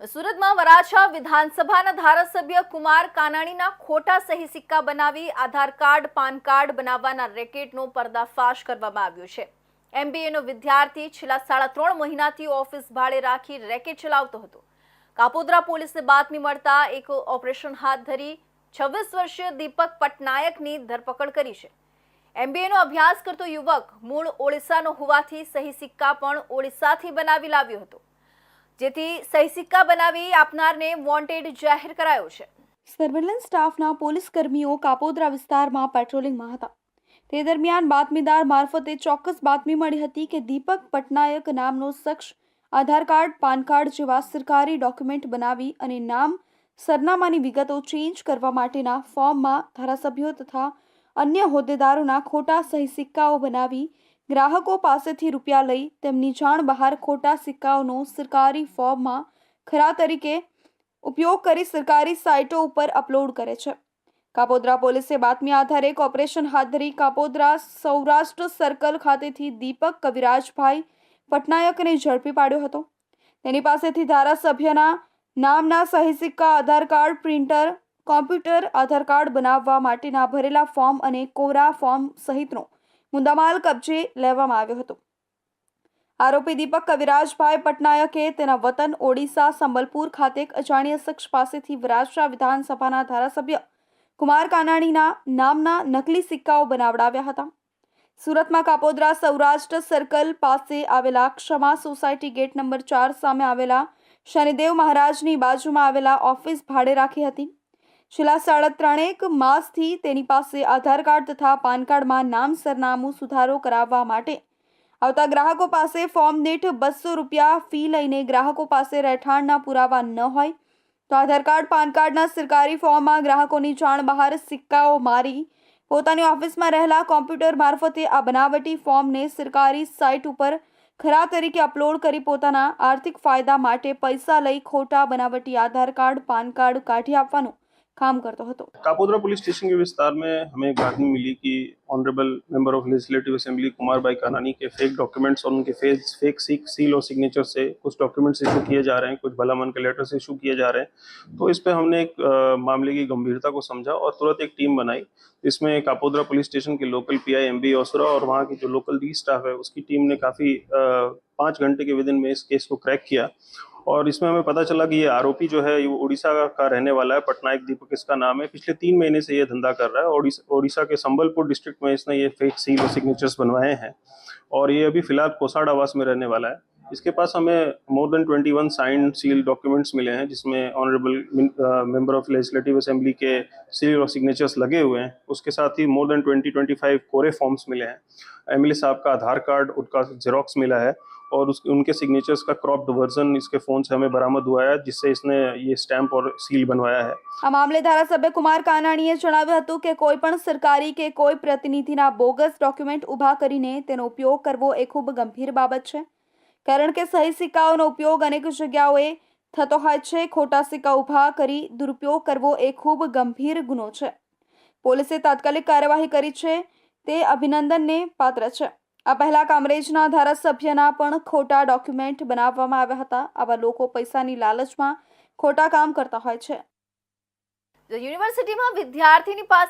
સુરતમાં વરાછા વિધાનસભાના ધારાસભ્ય કુમાર કાનાણીના ખોટા સહી સિક્કા બનાવી આધાર કાર્ડ પાન કાર્ડ બનાવવાના રેકેટનો પર્દાફાશ કરવામાં આવ્યો છે। એમબીએનો વિદ્યાર્થી છેલ્લા 3.5 મહિનાથી ઓફિસ ભાડે રાખી રેકેટ ચલાવતો હતો। કાપોદ્રા પોલીસને બાતમી મળતા એક ઓપરેશન હાથ ધરી 26 વર્ષીય દીપક પટનાયકની ધરપકડ કરી છે। એમબીએનો અભ્યાસ કરતો યુવક મૂળ ઓડિશાનો હોવાથી સહી સિક્કા પણ ઓડિશાથી બનાવી લાવ્યો હતો, જેથી સહી સિક્કા બનાવી આપનારને વોન્ટેડ જાહેર કરાયો છે। સર્વેલન્સ સ્ટાફના પોલીસ કર્મીઓ કાપોદ્રા વિસ્તારમાં પેટ્રોલિંગમાં હતા। તે દરમિયાન બાતમીદાર મારફતે ચોક્કસ બાતમી મળી હતી કે દીપક પટનાયક નામનો શખ્સ આધાર કાર્ડ, પાન કાર્ડ જેવા સરકારી ડોક્યુમેન્ટ બનાવી અને નામ, સરનામાની વિગતો ચેન્જ કરવા માટેના ફોર્મમાં ધારાસભ્યો તથા અન્ય હોદ્દેદારોના ખોટા સહી સિક્કાઓ બનાવી ગ્રાહકો પાસેથી રૂપિયા લઈ તેમની જાણ બહાર ખોટા સિક્કાઓનો સરકારી ફોર્મમાં ખરા તરીકે ઉપયોગ કરી સરકારી સાઇટો ઉપર અપલોડ કરે છે। કાપોદ્રા પોલીસે બાતમી આધારે એક ઓપરેશન હાથ ધરી કાપોદ્રા સૌરાષ્ટ્ર સર્કલ ખાતેથી દીપક કવિરાજભાઈ પટનાયકને ઝડપી પાડ્યો હતો। તેની પાસેથી ધારાસભ્યના નામના સહી સિક્કા, આધાર કાર્ડ પ્રિન્ટર, કોમ્પ્યુટર, આધાર કાર્ડ બનાવવા માટેના ભરેલા ફોર્મ અને કોરા ફોર્મ સહિતનો મુદ્દામાલ કબજે લેવામાં આવ્યો હતો। આરોપી દીપક કવિરાજભાઈ પટનાયકે તેના વતન ઓડિશા સંબલપુર ખાતે એક અજાણ્યા શખ્સ પાસેથી વરાછા વિધાનસભાના ધારાસભ્ય કુમાર કાનાણીના નામના નકલી સિક્કાઓ બનાવડાવ્યા હતા। સુરતમાં કાપોદ્રા સૌરાષ્ટ્ર સર્કલ પાસે આવેલા ક્ષમા સોસાયટી ગેટ નંબર 4 સામે આવેલા શનિદેવ મહારાજની બાજુમાં આવેલા ઓફિસ ભાડે રાખી હતી। છેલ્લા 3.5 માસથી તેની પાસે આધાર કાર્ડ તથા પાન કાર્ડમાં નામ, સરનામું સુધારો કરાવવા માટે આવતા ગ્રાહકો પાસે ફોર્મ દીઠ 200 રૂપિયા ફી લઈને ગ્રાહકો પાસે રહેઠાણના પુરાવા ન હોય તો આધાર કાર્ડ, પાન કાર્ડના સરકારી ફોર્મમાં ગ્રાહકોની જાણ બહાર સિક્કાઓ મારી પોતાની ઓફિસમાં રહેલા કોમ્પ્યુટર મારફતે આ બનાવટી ફોર્મને સરકારી સાઇટ ઉપર ખરા તરીકે અપલોડ કરી પોતાના આર્થિક ફાયદા માટે પૈસા લઈ ખોટા बनावटी आधार कार्ड, पान कार्ड काढ़ी આપવાનું काम करता હતો। कापोद्रा पुलिस स्टेशन के विस्तार में हमें एक बातमी मिली कि honourable member of legislative assembly Kumar भाई कानानी के फेक डॉक्यूमेंट्स और उनके फेक सील और सिग्नेचर से कुछ डॉक्यूमेंट्स इशू किए जा रहे हैं, कुछ भला मन के लेटर्स इशू किए जा रहे हैं। तो इस पे हमने एक मामले की गंभीरता को समझा और तुरंत एक टीम बनाई। इसमें कापोद्रा पुलिस स्टेशन के लोकल पीआई एमबी ओसरा और वहाँ की जो लोकल डी स्टाफ है उसकी टीम ने काफ़ी 5 घंटे के विदिन में इस केस को क्रैक किया और इसमें हमें पता चला कि ये आरोपी जो है ये उड़ीसा का रहने वाला है। पटनायक दीपक इसका नाम है। पिछले 3 महीने से ये धंधा कर रहा है। उड़ीसा के संबलपुर डिस्ट्रिक्ट में इसने ये फेक सील और सिग्नेचर्स बनवाए हैं और ये अभी फिलहाल कोसाड आवास में रहने वाला है। इसके पास हमें more than 21 signed seal documents मिले हैं जिसमें honourable member of legislative assembly के सील और सिग्नेचर्स लगे हुए हैं। उसके साथ ही मोर देन 20-25 कोरे फॉर्म्स मिले हैं। एमएलए साहब का आधार कार्ड, उनका जेरोक्स मिला है और उनके सिग्नेचर्स का क्रॉप्ड वर्जन इसके फोन से हमें बरामद हुआ है, जिससे इसने ये स्टैम्प और सील बनवाया है। આ મામલે ધારાસભ્ય કુમાર કાનાણીએ જણાવ્યું હતું કે કોઈ પણ સરકારી કે કોઈ પ્રતિનિધિના બોગસ ડોક્યુમેન્ટ ઊભા કરીને તેનો ઉપયોગ કરવો એ ખૂબ ગંભીર બાબત છે, કારણ કે સહી સિક્કાઓનો ઉપયોગ અનેક જગ્યાઓએ થતો હોય છે। ખોટા સિક્કા ઊભા કરી દુરુપયોગ કરવો એ ખૂબ ગંભીર ગુનો છે। પોલીસે તાત્કાલિક કાર્યવાહી કરી છે તે અભિનંદનને પાત્ર છે। આ પહેલા કામરેજના ધારાસભ્યના પણ ખોટા ડોક્યુમેન્ટ બનાવવામાં આવ્યા હતા। આવા લોકો પૈસાની લાલચમાં ખોટા કામ કરતા હોય છે। યુનિવર્સિટીમાં વિદ્યાર્થીની પાસે